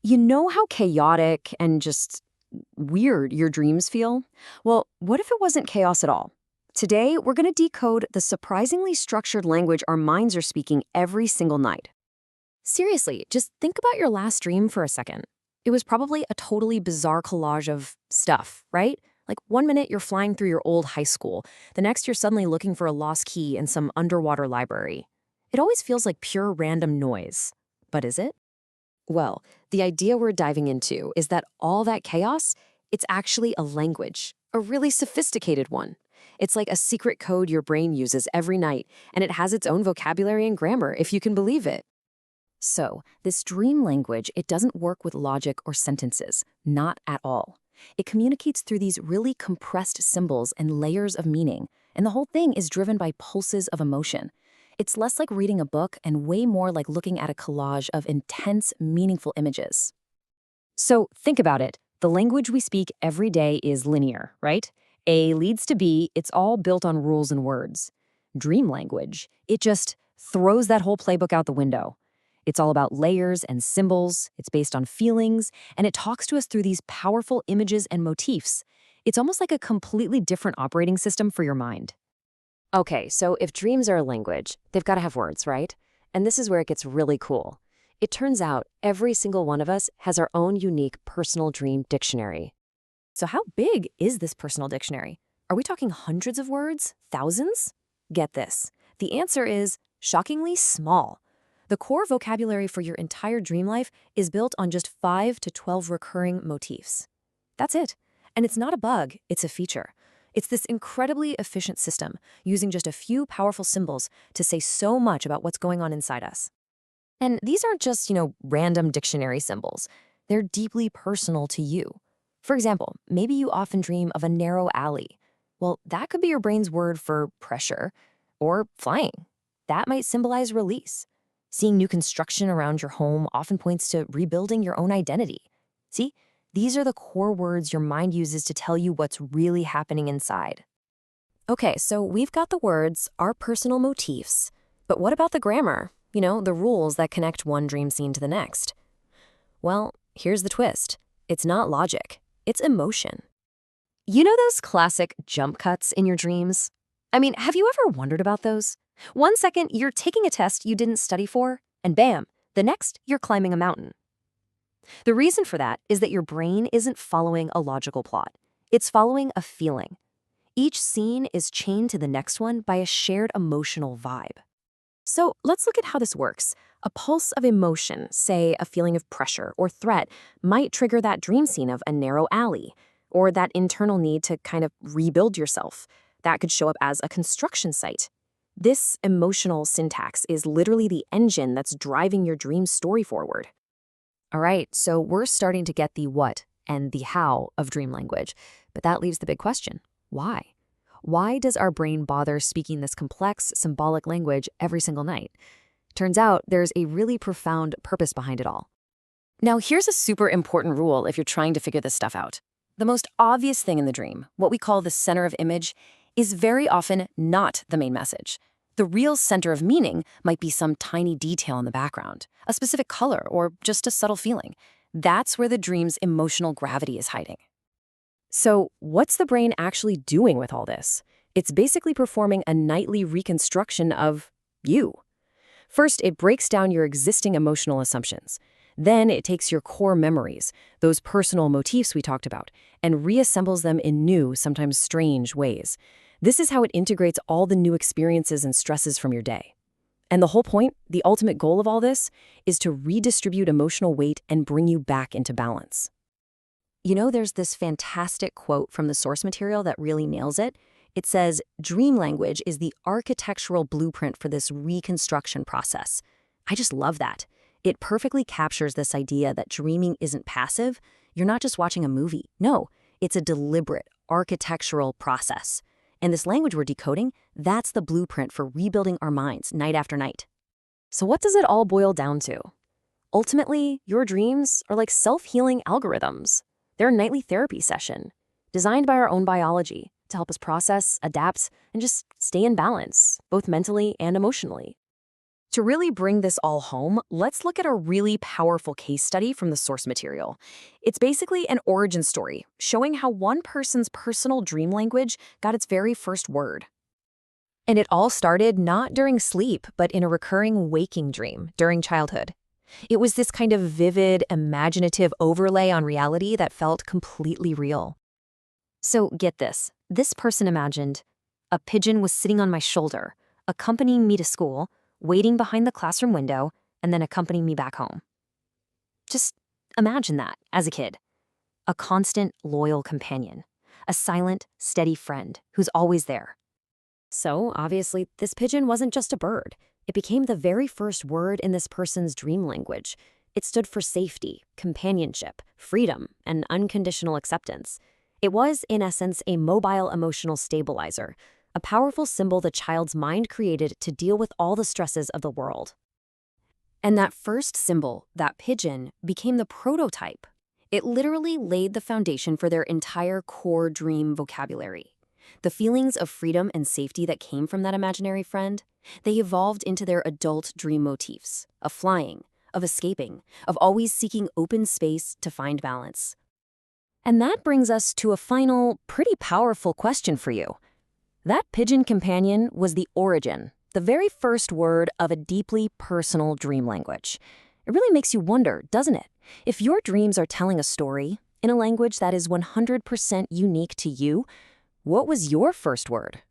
You know how chaotic and just weird your dreams feel? Well, what if it wasn't chaos at all? Today, we're going to decode the surprisingly structured language our minds are speaking every single night. Seriously, just think about your last dream for a second. It was probably a totally bizarre collage of stuff, right? Like one minute you're flying through your old high school, the next you're suddenly looking for a lost key in some underwater library. It always feels like pure random noise. But is it? Well, the idea we're diving into is that all that chaos, it's actually a language, a really sophisticated one. It's like a secret code your brain uses every night, and it has its own vocabulary and grammar, if you can believe it. So, this dream language, it doesn't work with logic or sentences, not at all. It communicates through these really compressed symbols and layers of meaning, and the whole thing is driven by pulses of emotion. It's less like reading a book and way more like looking at a collage of intense, meaningful images. So think about it. The language we speak every day is linear, right? A leads to B, it's all built on rules and words. Dream language, it just throws that whole playbook out the window. It's all about layers and symbols, it's based on feelings, and it talks to us through these powerful images and motifs. It's almost like a completely different operating system for your mind. Okay, so if dreams are a language, they've got to have words, right? And this is where it gets really cool. It turns out every single one of us has our own unique personal dream dictionary. So how big is this personal dictionary? Are we talking hundreds of words? Thousands? Get this. The answer is shockingly small. The core vocabulary for your entire dream life is built on just 5 to 12 recurring motifs. That's it. And it's not a bug, it's a feature. It's this incredibly efficient system, using just a few powerful symbols to say so much about what's going on inside us. And these aren't just, random dictionary symbols. They're deeply personal to you. For example, maybe you often dream of a narrow alley. Well, that could be your brain's word for pressure or flying. That might symbolize release. Seeing new construction around your home often points to rebuilding your own identity. See? These are the core words your mind uses to tell you what's really happening inside. Okay, so we've got the words, our personal motifs. But what about the grammar? The rules that connect one dream scene to the next. Well, here's the twist. It's not logic. It's emotion. You know those classic jump cuts in your dreams? I mean, have you ever wondered about those? 1 second, you're taking a test you didn't study for, and bam, the next, you're climbing a mountain. The reason for that is that your brain isn't following a logical plot. It's following a feeling. Each scene is chained to the next one by a shared emotional vibe. So let's look at how this works. A pulse of emotion, say a feeling of pressure or threat, might trigger that dream scene of a narrow alley, or that internal need to kind of rebuild yourself. That could show up as a construction site. This emotional syntax is literally the engine that's driving your dream story forward. All right, so we're starting to get the what and the how of dream language, but that leaves the big question. Why? Why does our brain bother speaking this complex, symbolic language every single night? Turns out there's a really profound purpose behind it all. Now, here's a super important rule if you're trying to figure this stuff out. The most obvious thing in the dream, what we call the center of image, is very often not the main message. The real center of meaning might be some tiny detail in the background, a specific color, or just a subtle feeling. That's where the dream's emotional gravity is hiding. So, what's the brain actually doing with all this? It's basically performing a nightly reconstruction of you. First, it breaks down your existing emotional assumptions. Then it takes your core memories, those personal motifs we talked about, and reassembles them in new, sometimes strange ways. This is how it integrates all the new experiences and stresses from your day. And the whole point, the ultimate goal of all this, is to redistribute emotional weight and bring you back into balance. There's this fantastic quote from the source material that really nails it. It says, "Dream language is the architectural blueprint for this reconstruction process." I just love that. It perfectly captures this idea that dreaming isn't passive. You're not just watching a movie. No, it's a deliberate, architectural process. And this language we're decoding, that's the blueprint for rebuilding our minds night after night. So what does it all boil down to? Ultimately, your dreams are like self-healing algorithms. They're a nightly therapy session, designed by our own biology to help us process, adapt, and just stay in balance, both mentally and emotionally. To really bring this all home, let's look at a really powerful case study from the source material. It's basically an origin story, showing how one person's personal dream language got its very first word. And it all started not during sleep, but in a recurring waking dream during childhood. It was this kind of vivid, imaginative overlay on reality that felt completely real. So get this. This person imagined a pigeon was sitting on my shoulder, accompanying me to school, waiting behind the classroom window, and then accompanying me back home. Just imagine that as a kid. A constant, loyal companion. A silent, steady friend who's always there. So, obviously, this pigeon wasn't just a bird. It became the very first word in this person's dream language. It stood for safety, companionship, freedom, and unconditional acceptance. It was, in essence, a mobile emotional stabilizer, a powerful symbol the child's mind created to deal with all the stresses of the world. And that first symbol, that pigeon, became the prototype. It literally laid the foundation for their entire core dream vocabulary. The feelings of freedom and safety that came from that imaginary friend, they evolved into their adult dream motifs, of flying, of escaping, of always seeking open space to find balance. And that brings us to a final, pretty powerful question for you. That pigeon companion was the origin, the very first word of a deeply personal dream language. It really makes you wonder, doesn't it? If your dreams are telling a story in a language that is 100% unique to you, what was your first word?